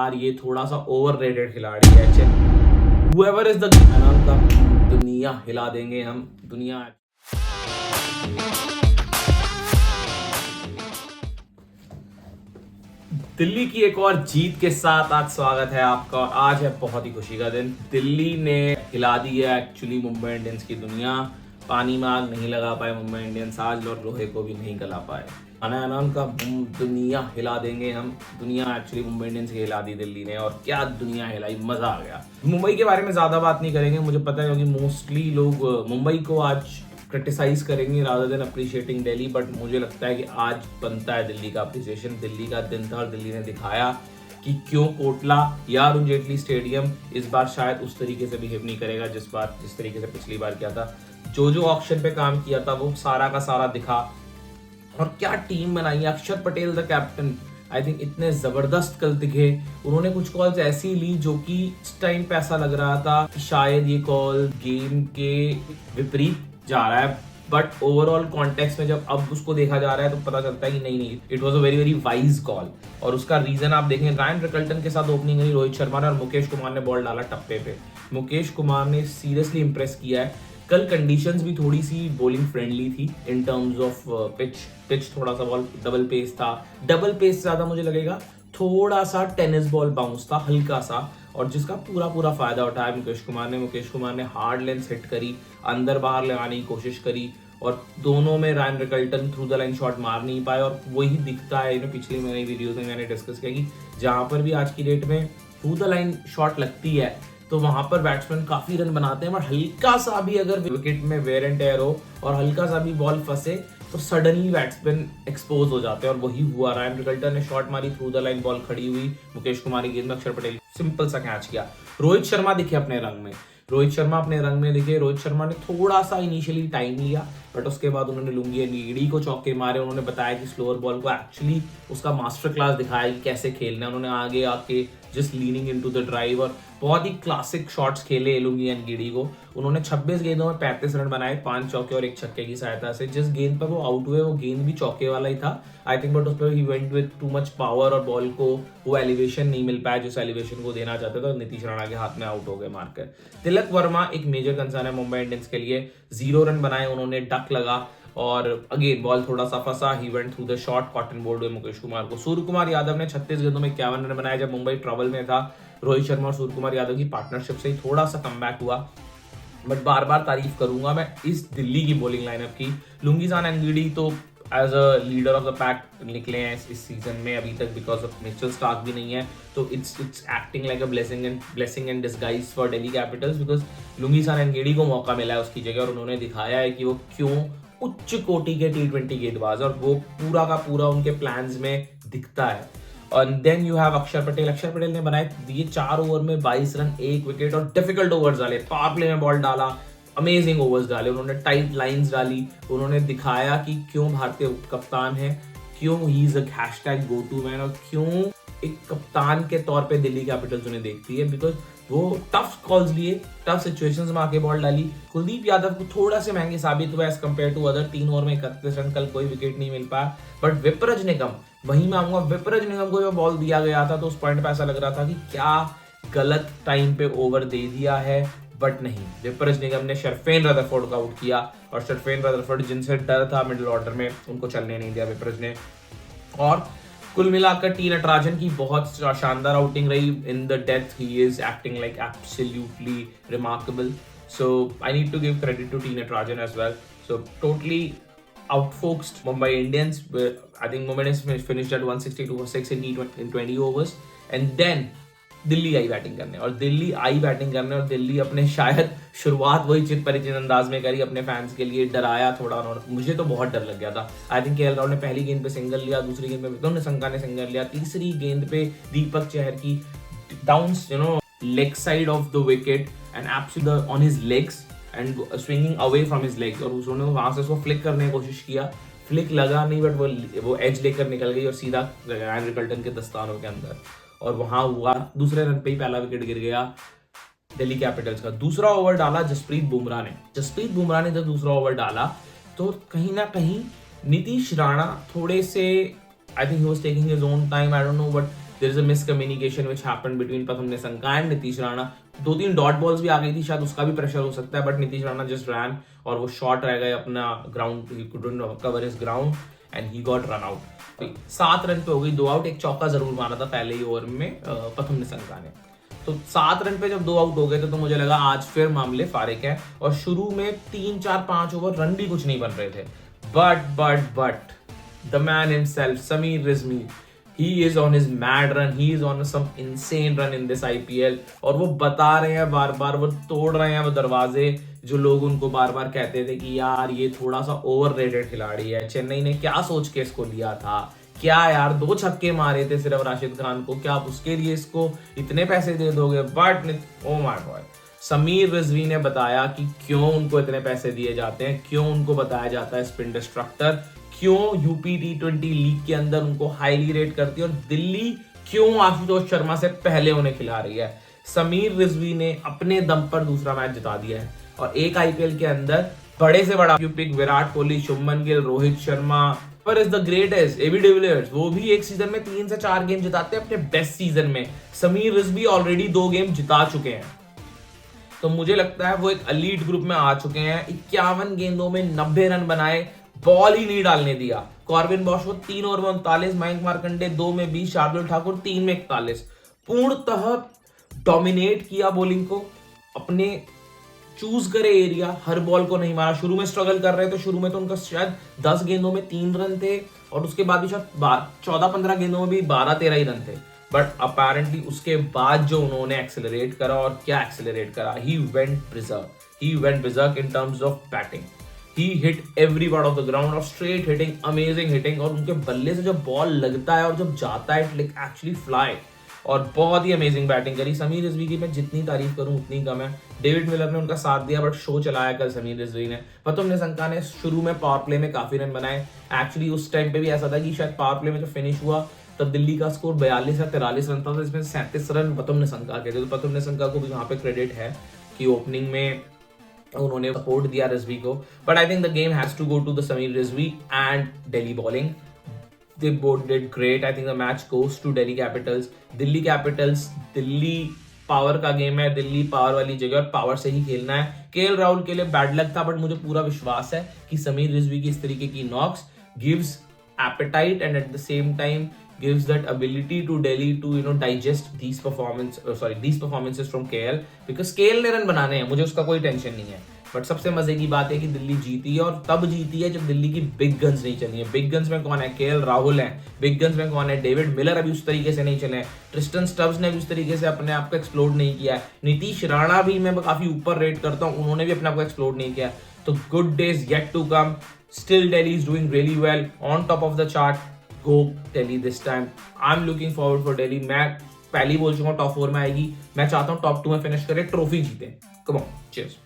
यार ये थोड़ा सा ओवररेटेड खिलाड़ी है। Whoever is the का दुनिया हिला देंगे हम। दुनिया दिल्ली की एक और जीत के साथ आज स्वागत है आपका। और आज है बहुत ही खुशी का दिन। दिल्ली ने हिला दी है एक्चुअली मुंबई इंडियंस की दुनिया। पानी में आग नहीं लगा पाए मुंबई इंडियंस आज, और लोहे को भी नहीं गला पाए। अनान का दुनिया हिला देंगे हम। दुनिया एक्चुअली मुंबई इंडियंस की हिला दी दिल्ली ने, और क्या दुनिया हिलाई, मजा आ गया। मुंबई के बारे में ज्यादा बात नहीं करेंगे, मुझे पता है, क्योंकि मोस्टली लोग मुंबई को आज क्रिटिसाइज करेंगे rather than appreciating Delhi. But मुझे लगता है कि आज बनता है दिल्ली का अप्रिसिएशन। दिल्ली का दिन था और दिल्ली ने दिखाया कि क्यों कोटला या अरुण जेटली स्टेडियम इस बार शायद उस तरीके से बिहेव नहीं करेगा जिस तरीके से पिछली बार किया था। जो ऑक्शन पे काम किया था वो सारा का सारा दिखा। और क्या टीम बनाई। अक्षर Patel the captain I think इतने जबरदस्त कल दिखे। उन्होंने कुछ कॉल्स ऐसी ली जो कि इस टाइम पे ऐसा लग रहा था कि शायद ये कॉल गेम के विपरीत जा रहा है, बट ओवरऑल कॉन्टेक्स्ट में जब अब उसको देखा जा रहा है तो पता चलता है कि नहीं, it was a very very wise call. और उसका रीजन आप देखें, रायन रिकल्टन के साथ ओपनिंग नहीं, रोहित शर्मा ने और मुकेश कुमार ने बॉल डाला टप्पे पे। मुकेश कुमार ने सीरियसली इंप्रेस किया है। कल कंडीशंस भी थोड़ी सी बॉलिंग फ्रेंडली थी इन टर्म्स ऑफ पिच थोड़ा सा बॉल डबल पेस था। डबल पेस ज्यादा मुझे लगेगा, थोड़ा सा टेनिस बॉल बाउंस था हल्का सा, और जिसका पूरा फायदा उठाया मुकेश कुमार ने हार्ड लेंथ हिट करी, अंदर बाहर लगाने की कोशिश करी, और दोनों में Ryan Rickelton through the line shot मार नहीं पाए। और वही दिखता है पिछली मेरी वीडियोस में मैंने डिस्कस किया कि जहां पर भी आज की डेट में थ्रू द लाइन शॉट लगती है तो वहां पर बैट्समैन काफी रन बनाते हैं, बट हल्का सा भी अगर विकेट में वेयर एंड टेयर हो और हल्का सा भी बॉल फंसे तो सडनली बैट्समैन एक्सपोज हो जाते हैं। और वही हुआ। रायन रिकल्टन ने शॉट मारी, थ्रू द लाइन बॉल खड़ी हुई, मुकेश कुमार की गेंद में अक्षर पटेल सिंपल सा कैच किया। रोहित शर्मा दिखे अपने रंग में। रोहित शर्मा ने थोड़ा सा इनिशियली टाइम लिया, बट उसके बाद उन्होंने लुंगी नीडी को चौके मारे। उन्होंने बताया कि स्लोअर बॉल को एक्चुअली उसका मास्टर क्लास दिखाया कि कैसे खेलना है। उन्होंने आगे आके just leaning into the drive और बहुत ही क्लासिक शॉट्स खेले लुंगी एंड गिडी को। उन्होंने 26 गेंदों में 35 रन बनाए, 5 चौके और 1 छक्के की सहायता से। जिस गेंद पर वो आउट हुए वो गेंद भी चौके वाला ही था आई थिंक, बट उस पर he went with too much power और बॉल को वो एलिवेशन नहीं मिल पाया जिस एलिवेशन को देना चाहते थे। नीतीश राणा के हाथ में आउट हो गए मारकर। तिलक वर्मा एक मेजर कंसर्न है मुंबई इंडियंस के लिए। 0 रन बनाए उन्होंने, डक लगा, और अगेन बॉल थोड़ा सा फंसा। He went through the shot, caught and bowled हुए मुकेश कुमार को। सूर्य कुमार यादव ने 36 गेंदों में 51 रन बनाए जब मुंबई ट्रबल में था। रोहित शर्मा और सूर्य कुमार यादव की पार्टनरशिप से ही थोड़ा सा कमबैक हुआ। बट बार बार तारीफ करूंगा मैं इस दिल्ली की बॉलिंग लाइनअप की। लुंगीजान एंगिडी तो as a leader of the pack निकले हैं इस सीजन में अभी तक, बिकॉज ऑफ मिचेल स्टार्क भी नहीं है, तो it's acting like a blessing and disguise for Delhi Capitals, because Lungisani Ngidi को मौका मिला है उसकी जगह, और उन्होंने दिखाया है कि वो क्यों उच्च कोटि के T20 गेंदबाज, और वो पूरा का पूरा उनके प्लान्स में दिखता है। और देन यू हैव अक्षर पटेल ने बनाए दिए 4 ओवर में 22 रन, 1 विकेट, और डिफिकल्ट ओवर्स डाले। पावर प्ले में बॉल डाला, अमेजिंग ओवर्स डाले उन्होंने, टाइट लाइंस डाली। उन्होंने दिखाया कि क्यों भारतीय कप्तान है, क्यों he is a go to man, और क्यों एक कप्तान के तौर पे दिल्ली कैपिटल्स उन्हें देखती है, बिकॉज वो टफ कॉल्स लिए, टफ सिचुएशंस में आके बॉल डाली। कुलदीप यादव को थोड़ा से महंगे साबित हुआ as compare to other. 3 over में 31 रन, कल कोई विकेट नहीं मिल पाया। बट विपरज निगम, वहीं मैं आऊंगा, विपरज निगम को जब बॉल दिया गया था तो उस पॉइंट पे ऐसा लग रहा था कि क्या गलत टाइम पे ओवर दे दिया है, बट नहीं। विपरज निगम ने शरफेन रदरफोर्ड को आउट किया, और शरफेन रदरफोर्ड जिनसे डर था मिडिल ऑर्डर में, उनको चलने नहीं दिया विपरज ने। और कुल मिलाकर टी नटराजन की बहुत शानदार आउटिंग रही। In the death he is acting like absolutely remarkable, so I need to give credit to T Natarajan as well. So totally outfoxed Mumbai Indians. I think Mumbai Indians finished at 162 for 6 in 20 overs, and then Delhi I batting करने, और दिल्ली अपने शायद शुरुआत वही चित परिचित अंदाज में करी, अपने फैंस के लिए डराया थोड़ा। और मुझे तो बहुत डर लग गया था। आई थिंक केएल राहुल ने पहली गेंद पे सिंगल लिया, दूसरी गेंद पे विक्रम संका ने सिंगल लिया, तीसरी गेंद पे दीपक चहर की down leg side of the wicket and absolutely on his legs and swinging away from his legs, और उसने वहां से उसको फ्लिक करने की कोशिश किया, फ्लिक लगा नहीं, बट वो एज लेकर निकल गई और सीधा रायन रिकल्टन के दस्तानों के अंदर, और वहां हुआ दूसरे रन पे ही पहला विकेट गिर गया दिल्ली कैपिटल्स का। दूसरा ओवर डाला जसप्रीत बुमराह ने जब दूसरा ओवर डाला तो कहीं ना कहीं नीतीश राणा थोड़े से, I think he was taking his own time, I don't know, but there is a miscommunication which happened between Pathum Nissanka and Nitish Rana. 2-3 dot balls भी आ गई थी, शायद उसका भी प्रेशर हो सकता है, but Nitish Rana just ran और वो शॉट रह गए अपना ground, he couldn't cover his ground and he got run out. 7 run पे हो गई 2 आउट, एक चौका जरूर मारा था पहले ही ओवर में प्रथम निशंका ने। तो 7 रन पे जब 2 आउट हो गए थे तो मुझे लगा आज फिर मामले फारिक है, और शुरू में 3-4-5 ओवर रन भी कुछ नहीं बन रहे थे, but the man himself Sameer Rizvi, he is on his mad run, he is on some insane run in this IPL, और वो बता रहे हैं बार बार, वो तोड़ रहे हैं वो दरवाजे जो लोग उनको बार बार कहते थे कि यार ये थोड़ा सा ओवररेटेड खिलाड़ी है, चेन्नई ने क्या सोच के इसको लिया था, क्या यार 2 छक्के मारे थे सिर्फ राशिद खान को, क्या आप उसके लिए इसको इतने पैसे दे दोगे? But oh my God, Sameer Rizvi ने बताया कि क्यों उनको इतने पैसे दिए जाते हैं, क्यों उनको बताया जाता है स्पिन डिस्ट्रक्टर, क्यों यूपी T20 लीग के अंदर उनको हाईली रेट करती है, और दिल्ली क्यों आशुतोष शर्मा से पहले उन्हें खिला रही है। समीर रिजवी ने अपने दम पर दूसरा मैच जिता दिया है, और एक आईपीएल के अंदर बड़े से बड़ा पिक विराट कोहली, शुभमन गिल, रोहित शर्मा पर is the greatest, AB de Villiers, वो भी एक सीजन में 3 से 4 गेम जिताते हैं अपने बेस्ट सीजन में। समीर रिजवी ऑलरेडी 2 गेम जिता चुके हैं, तो मुझे लगता है वो एक एलीट ग्रुप में आ चुके हैं। 51 गेंदों में 90 रन बनाए, बॉल ही नहीं डालने दिया। कॉर्बिन बॉश को 3 ओवर में 39, मयंक मार्कंडे 2 में 20, शार्दुल ठाकुर 3 में 41, पूर्णतः डोमिनेट किया बॉलिंग को, अपने चूज करे एरिया, हर बॉल को नहीं मारा। शुरू में स्ट्रगल कर रहे थे, शुरू में तो उनका शायद 10 गेंदों में 3 रन थे, और उसके बाद भी शायद 14-15 गेंदों में भी 12-13 ही रन थे, बट अपेरेंटली उसके बाद जो उन्होंने एक्सेलरेट करा, और क्या एक्सेलरेट करा, he went berserk in terms of batting. He hit every part of the ground, और straight hitting, amazing hitting, और उनके बल्ले से जब बॉल लगता है और जब जाता है like actually fly, और बहुत ही अमेजिंग बैटिंग करी। समीर रिजवी की मैं जितनी तारीफ करूं उतनी कम है। डेविड मिलर ने उनका साथ दिया, बट शो चलाया कल समीर रिजवी ने। प्रथम निशंका ने शुरू में पावर प्ले में काफी रन बनाए, एक्चुअली उस टाइम पे भी ऐसा था कि शायद पावर प्ले में जब फिनिश हुआ तब दिल्ली का स्कोर 42 या 43 रन था, तो इसमें 37 रन प्रथम निशंका के थे। तो प्रथम निशंका को भी वहां पे क्रेडिट है कि ओपनिंग में उन्होंने सपोर्ट दिया रिजवी को, but I think the game has to go to the Sameer Rizvi and Delhi bowling. They both did great. I think the match goes to Delhi Capitals. Delhi power का गेम है, दिल्ली पावर वाली जगह, और पावर से ही खेलना है। केएल राहुल के लिए बैड लक था, बट मुझे पूरा विश्वास है कि समीर रिजवी की इस तरीके की knocks gives appetite and at the same time gives that ability to Delhi to digest these performances from KL, because KL ने रन बनाने हैं, मुझे उसका कोई टेंशन नहीं है। बट सबसे मजे की बात है कि दिल्ली जीती है, और तब जीती है जब दिल्ली की बिग गन्स नहीं चली है। बिग गन्स में कौन है? केएल राहुल है। बिग गन्स में कौन है? डेविड मिलर अभी उस तरीके से नहीं चले हैं, ट्रिस्टन स्टब्स ने भी उस तरीके से अपने आप को एक्सप्लोड नहीं किया है, नीतीश राणा भी मैं काफी ऊपर रेट करता हूँ, उन्होंने भी अपने आप को एक्सप्लोड नहीं किया। तो good days yet to come. Still Delhi is doing really well, on top of the chart. Go Delhi this time. I'm looking forward for Delhi. मैं पहले ही बोल चुका हूँ टॉप 4 में आएगी, मैं चाहता हूँ टॉप 2 में फिनिश करे, ट्रॉफी जीते। Come on, cheers.